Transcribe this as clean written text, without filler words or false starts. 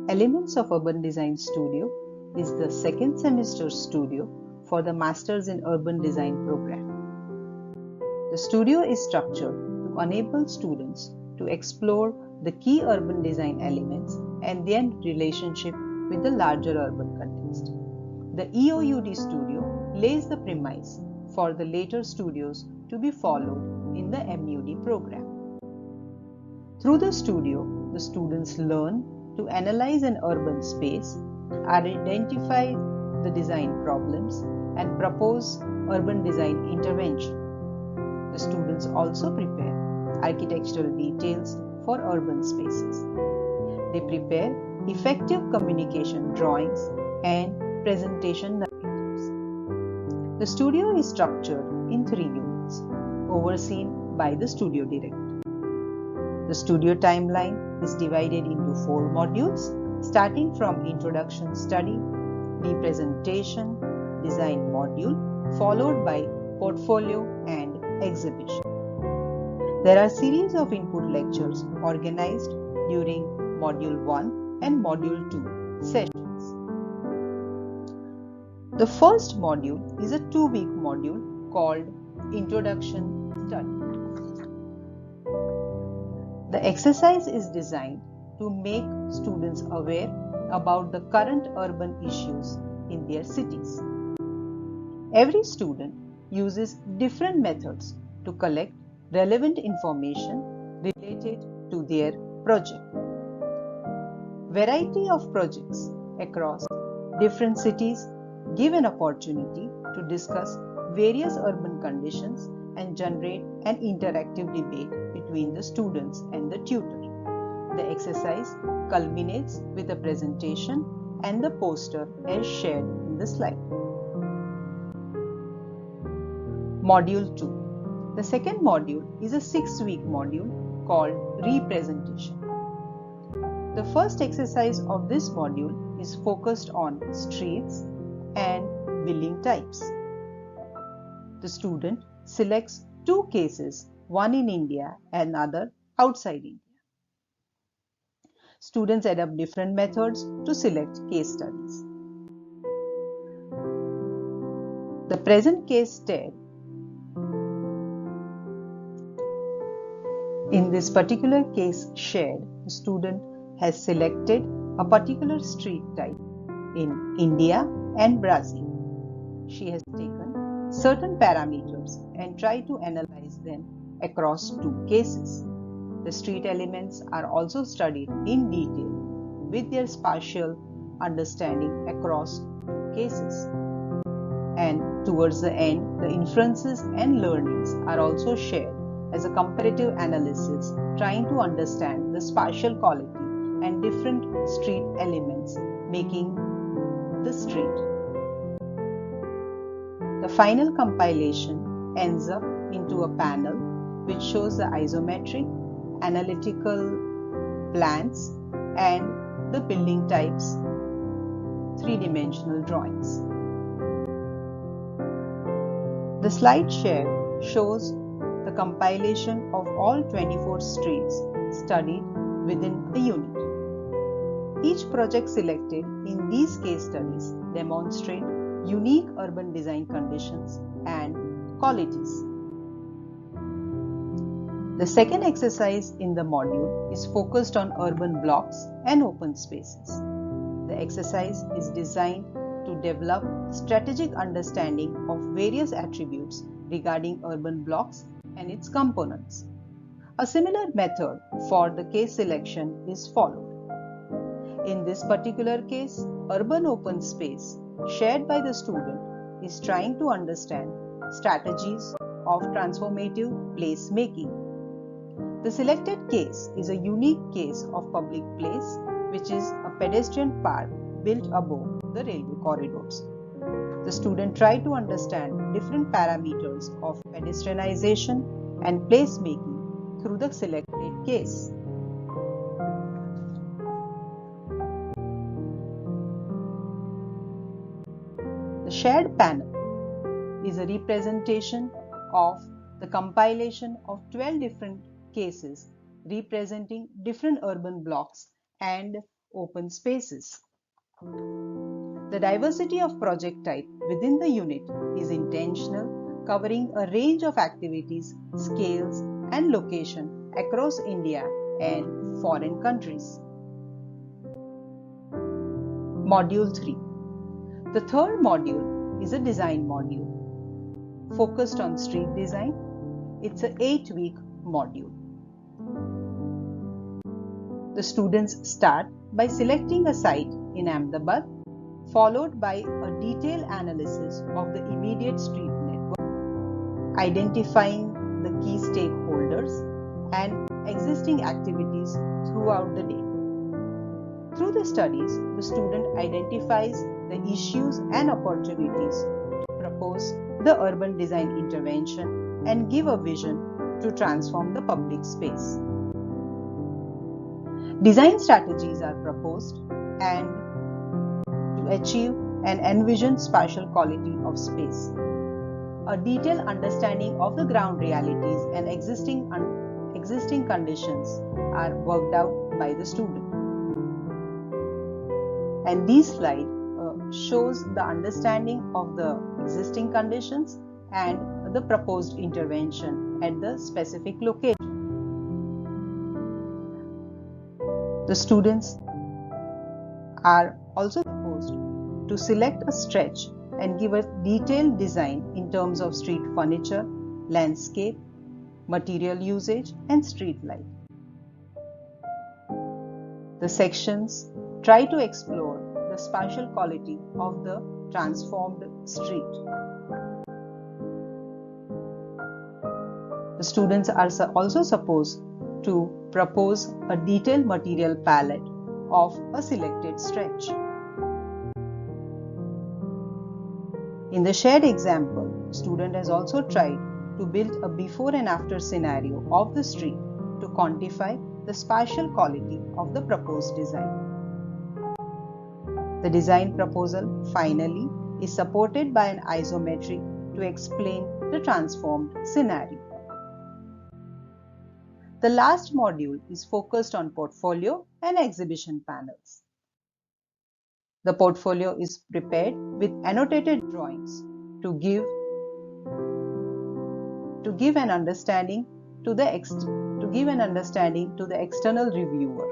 Elements of Urban Design Studio is the second semester studio for the Masters in Urban Design program. The studio is structured to enable students to explore the key urban design elements and their relationship with the larger urban context. The EOUD studio lays the premise for the later studios to be followed in the MUD program. Through the studio, the students learn to analyze an urban space, identify the design problems, and propose urban design intervention. The students also prepare architectural details for urban spaces. They prepare effective communication drawings and presentation narratives. The studio is structured in 3 units, overseen by the studio director. The studio timeline is divided into 4 modules, starting from Introduction Study, Representation, Design module, followed by Portfolio and Exhibition. There are series of input lectures organized during Module 1 and Module 2 sessions. The first module is a 2-week module called Introduction Study. The exercise is designed to make students aware about the current urban issues in their cities. Every student uses different methods to collect relevant information related to their project. Variety of projects across different cities give an opportunity to discuss various urban conditions and generate an interactive debate between the students and the tutor. The exercise culminates with a presentation and the poster as shared in the slide. Module 2. The second module is a 6-week module called Representation. The first exercise of this module is focused on streets and building types. The student selects 2 cases, one in India and another outside India. Students adopt different methods to select case studies. The present case study. In this particular case shared, the student has selected a particular street type in India and Brazil. She has taken certain parameters and tried to analyze them across 2 cases. The street elements are also studied in detail with their spatial understanding across 2 cases. And towards the end, the inferences and learnings are also shared as a comparative analysis trying to understand the spatial quality and different street elements making the street. The final compilation ends up into a panel which shows the isometric, analytical plans and the building types 3-dimensional drawings. The slide share shows the compilation of all 24 streets studied within a unit. Each project selected in these case studies demonstrate unique urban design conditions and qualities. The second exercise in the module is focused on urban blocks and open spaces. The exercise is designed to develop strategic understanding of various attributes regarding urban blocks and its components. A similar method for the case selection is followed. In this particular case, urban open space shared by the student is trying to understand strategies of transformative placemaking. The selected case is a unique case of public place, which is a pedestrian park built above the railway corridors. The student tried to understand different parameters of pedestrianization and placemaking through the selected case. The shared panel is a representation of the compilation of 12 different cases representing different urban blocks and open spaces. The diversity of project type within the unit is intentional, covering a range of activities, scales, and location across India and foreign countries. Module 3. The third module is a design module focused on street design. It's an 8-week module. The students start by selecting a site in Ahmedabad, followed by a detailed analysis of the immediate street network, identifying the key stakeholders and existing activities throughout the day. Through the studies, the student identifies the issues and opportunities to propose the urban design intervention and give a vision to transform the public space. Design strategies are proposed and to achieve an envisioned spatial quality of space. A detailed understanding of the ground realities and existing conditions are worked out by the student. And this slide shows the understanding of the existing conditions and the proposed intervention at the specific location. The students are also supposed to select a stretch and give a detailed design in terms of street furniture, landscape, material usage, and street light. The sections try to explore the spatial quality of the transformed street. The students are also supposed to propose a detailed material palette of a selected stretch. In the shared example, the student has also tried to build a before and after scenario of the street to quantify the spatial quality of the proposed design. The design proposal finally is supported by an isometric to explain the transformed scenario. The last module is focused on portfolio and exhibition panels. The portfolio is prepared with annotated drawings to give an understanding to the external reviewer.